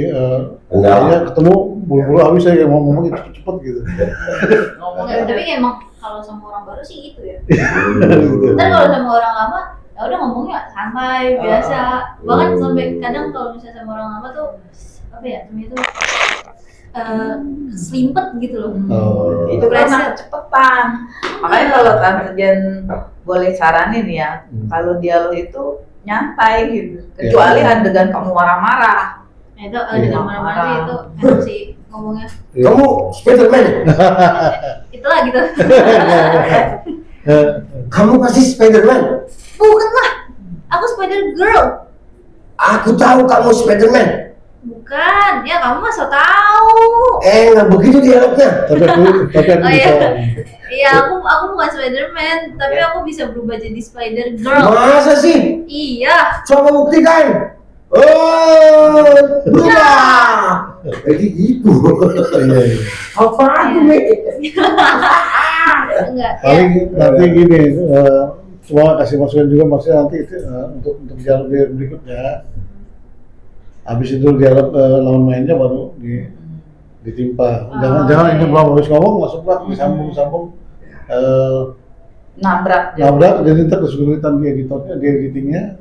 kayaknya ketemu buru-buru habis, saya mau ngomong cepet-cepet gitu. Tapi emang kalau sama orang baru sih gitu ya. Ntar kalau sama orang lama ya udah ngomongnya santai biasa. Bahkan sampai kadang kalau misalnya sama orang lama tuh apa ya namanya tuh selimpet gitu loh. Itu karena kecepatan. Makanya kalau Tante Jen boleh saranin ya, kalau dialog itu nyantai gitu. Kecuali adegan kamu marah-marah. Nah itu adegan marah-marah sih itu enak sih ngomongnya. Kamu Spiderman? Itulah gitu. Kamu pasti Spiderman? Bukan lah, aku Spider Girl. Aku tahu kamu Spiderman. Bukan, ya kamu mah so tahu. Nggak begitu dialognya. Tapi aku Oh iya, bisa. iya aku bukan Spiderman, tapi aku bisa berubah jadi Spider Girl. Masa sih? Iya. Coba buktikan. Oh, berubah. Jadi gitu. Apa itu nih? Enggak. Paling nanti gini, cuma kasih masukan juga maksudnya nanti untuk dialog berikutnya. Habis itu dialog lawan mainnya baru ditimpa. Jangan ini belum habis ngomong langsung disambung Nabrak. jadi ntar kesulitan di editingnya.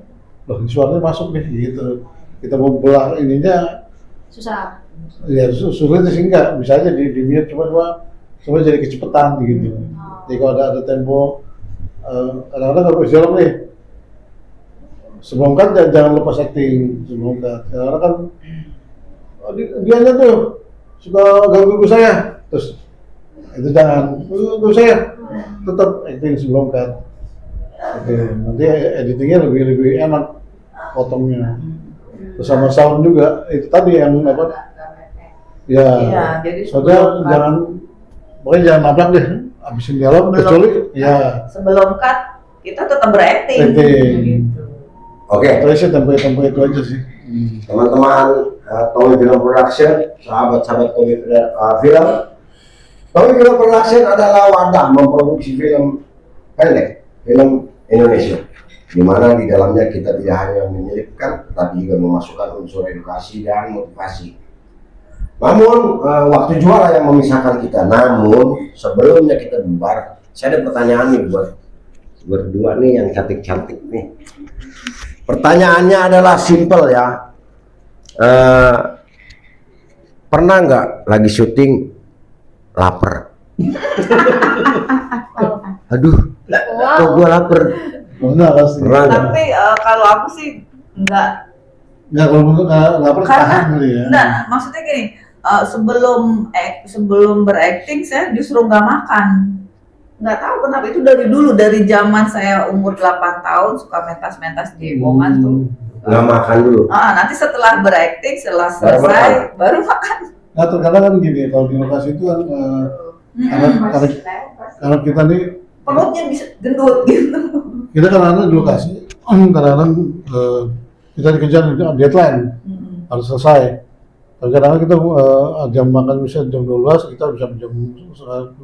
Loh, ini suaranya masuk nih gitu. Kita mau belah ininya Susah. ya sulit sih, enggak bisa aja di mute, cuma jadi kecepatan gitu. Jadi kalau ada tempo kadang-kadang kalau dialog nih sebelum kan jangan lupa setting sebelum kan. Karena kan dianya tuh suka ganggu saya, terus itu jangan ganggu saya, tetap acting sebelum kan. Nanti editingnya lebih enak potongnya. Terus sama sound juga itu tadi yang apa? Ya, Iya, jadi soalnya pokoknya jangan nabrak deh. Abisin dialog kecuali ya. Sebelum cut kita tetap berakting. Gitu. Oke, Terus sih tempo itu aja sih. teman-teman Tommy Film Production, sahabat-sahabat Tommy Film. Tommy Film Production adalah wadah memproduksi film pendek, film Indonesia, di mana di dalamnya kita tidak hanya menyelipkan, tetapi juga memasukkan unsur edukasi dan motivasi. Namun waktu juara yang memisahkan kita. Namun sebelumnya kita bubar, saya ada pertanyaan nih buat berdua nih yang cantik-cantik nih. Pertanyaannya adalah simple ya. Pernah nggak lagi syuting lapar? Aduh, kok gua lapar? Enggak pasti. Pernah nggak? Tapi kalau aku sih enggak. Enggak kalau lapar Karena tahan kali ya. enggak, maksudnya gini, sebelum berakting saya justru nggak makan. nggak tahu kenapa itu dari dulu, dari zaman saya umur 8 tahun suka mentas-mentas di Bongan tuh. Nggak makan dulu. Nanti setelah berakting, setelah selesai baru makan. Nah terkadang kan gini, kalau di lokasi itu kan karena kita nih Perutnya bisa gendut gitu. kita kadang-kadang di lokasi, kadang-kadang kita dikejar deadline harus selesai. Kadang-kadang kita jam makan bisa jam 12, kita bisa jam 2.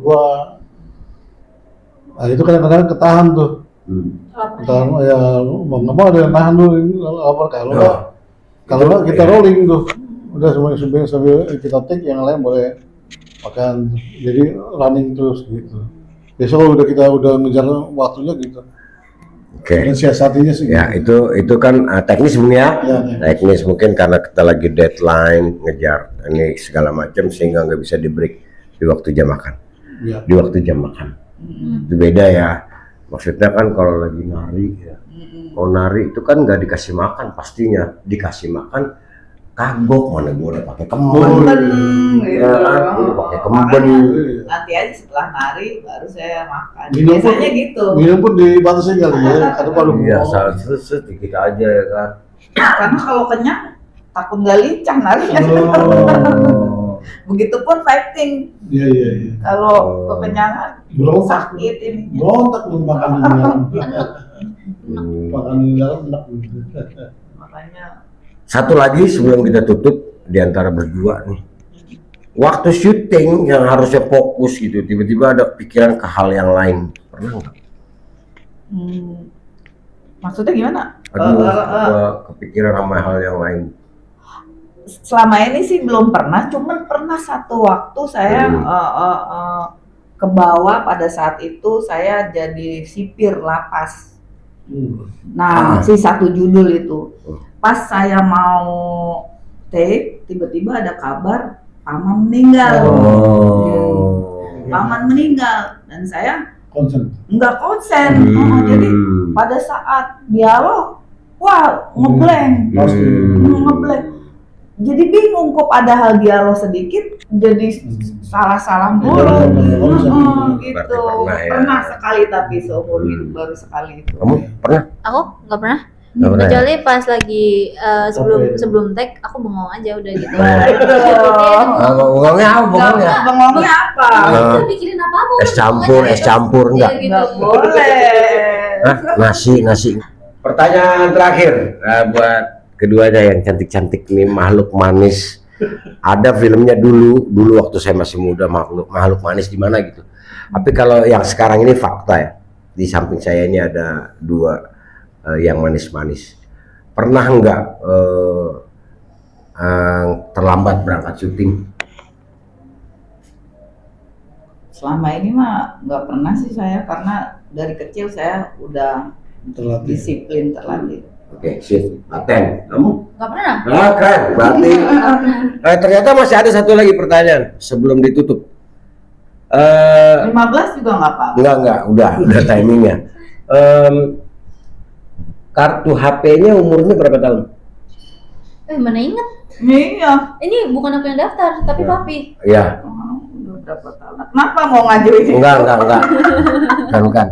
Nah itu kadang-kadang ketahan tuh. Ketahan ya mau nggak mau ada yang nahan dulu ini lapar, kalau nggak kita rolling tuh. Udah sambil kita take, yang lain boleh makan. Jadi running terus gitu. Besok kita udah ngejar waktunya gitu. Oke. Dan siasatinya sih. Ya gitu. itu kan teknis sebenarnya. Ya. Teknis mungkin karena kita lagi deadline ngejar ini segala macam sehingga nggak bisa di break di waktu jam makan. Ya. Di waktu jam makan. Itu beda ya. Maksudnya kan kalau lagi nari ya. Kalau nari itu kan nggak dikasih makan, pastinya dikasih makan kagok, mana gue udah pakai kemben, Gitu. ya kan, udah pakai kemben. Nanti aja setelah nari baru saya makan. Minum pun- Biasanya gitu. Minum pun dibatasi kali ya, karena kalau Iya, sedikit aja ya kan. Karena kalau kenyang takut gak lincah narinya. Oh. Begitupun fighting. Iya. Kalau kekenyangan Berontak, sakit ini. berontak lu makan di dalam, Hmm. makan di dalam enak. Makanya Satu lagi sebelum kita tutup di antara berdua nih. Waktu syuting yang harusnya fokus gitu, tiba-tiba ada pikiran ke hal yang lain. Pernah nggak? maksudnya gimana? Aduh, gua kepikiran sama hal yang lain. Selama ini sih belum pernah, cuman pernah satu waktu saya ke bawah. Pada saat itu saya jadi sipir lapas. Nah, si satu judul itu. Pas saya mau take, tiba-tiba ada kabar paman meninggal. Paman meninggal dan saya Konsen. nggak konsen. Jadi pada saat dialog, wah ngeblank. Ngeblank. Jadi bingung kok, padahal dialog sedikit jadi salah-salah mulu. Gitu. Pernah ya. Pernah sekali, tapi seumur hidup baru sekali itu. Kamu pernah? Aku nggak pernah. Nggak pernah ya? Kecuali pas lagi sebelum tag aku bengong aja udah gitu. Bengongnya apa? Bengongnya? Bengongnya apa? Kita pikirin apa-apa. Es campur enggak? Gitu. Nggak boleh. Hah? Nasi. Pertanyaan terakhir buat keduanya yang cantik-cantik nih, makhluk manis. Ada filmnya dulu waktu saya masih muda, makhluk manis di mana gitu. Tapi kalau yang sekarang ini fakta ya. Di samping saya ini ada dua yang manis-manis. Pernah nggak terlambat berangkat syuting? Selama ini mah nggak pernah sih saya, karena dari kecil saya udah Terlatih. disiplin, terlatih. Oke, sip. Paten. Kamu? Nggak pernah. Ah, keren. Berarti ternyata masih ada satu lagi pertanyaan sebelum ditutup. 15 juga nggak apa-apa. Enggak, udah timingnya. Kartu HP-nya umurnya berapa tahun? Mana inget? Iya. Ini bukan aku yang daftar, tapi papi. Iya. Udah berapa tahun? Kenapa mau ngajuin? Enggak. Bukan.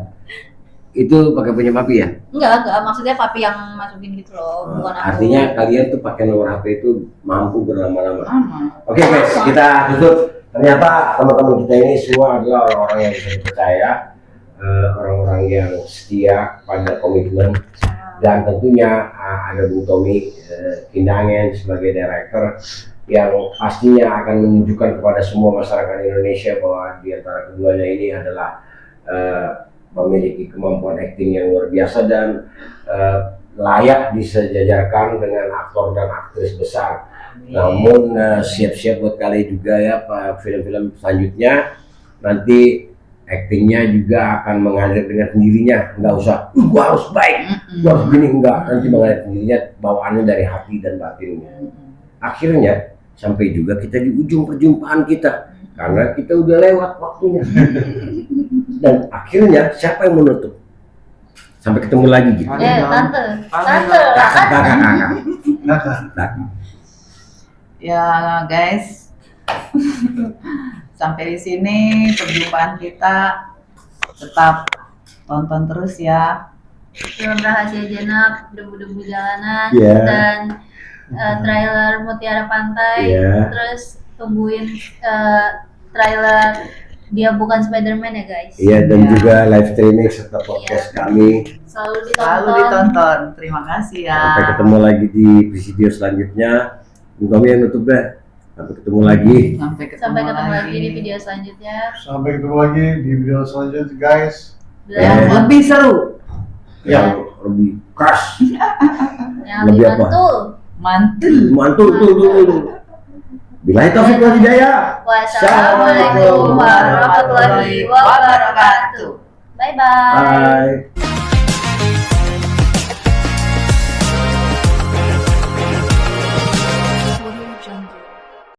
Itu pakai punya papi ya? Enggak, maksudnya papi yang masukin gitu loh, bukan aku. Artinya kalian tuh pakai nomor HP itu mampu berlama-lama. Sama. Oke guys, kita tutup. Ternyata teman-teman kita ini semua adalah orang-orang yang bisa dipercaya, orang-orang yang setia pada komitmen, dan tentunya ada Bung Tommy Kindangen sebagai director yang pastinya akan menunjukkan kepada semua masyarakat Indonesia bahwa di antara keduanya ini adalah memiliki kemampuan akting yang luar biasa dan layak disejajarkan dengan aktor dan aktris besar. Namun siap-siap buat kalian juga ya, Pak, film-film selanjutnya nanti aktingnya juga akan mengalir dengan sendirinya, nggak usah gua harus baik, gua harus gini, enggak, nanti mengalir sendirinya, bawaannya dari hati dan batinnya. Akhirnya sampai juga kita di ujung perjumpaan kita karena kita udah lewat waktunya. Dan akhirnya siapa yang menutup? Sampai ketemu lagi gitu. Tante. Kakak. Ya guys, sampai di sini perjumpaan kita. tetap tonton terus ya. Film Rahasia Jenak, Debu-debu Jalanan, Iya. dan trailer Mutiara Pantai. Iya. Terus tungguin trailer Dia Bukan Spider-Man ya guys. Iya, dan Iya. juga live streaming serta podcast kami. Selalu Selalu ditonton. Terima kasih ya. Sampai ketemu lagi di video selanjutnya. Kami yang nutup deh. Sampai ketemu lagi. Sampai ketemu, Sampai ketemu lagi di video selanjutnya. Sampai ketemu lagi di video selanjutnya guys. Yang lebih seru. Yang lebih keras. Yang Lebih lebih apa? mantul. Mantul. Mantul tuh. Bilahi taufiq wal hidayah. Wassalamualaikum warahmatullahi wabarakatuh. Bye bye. Bye.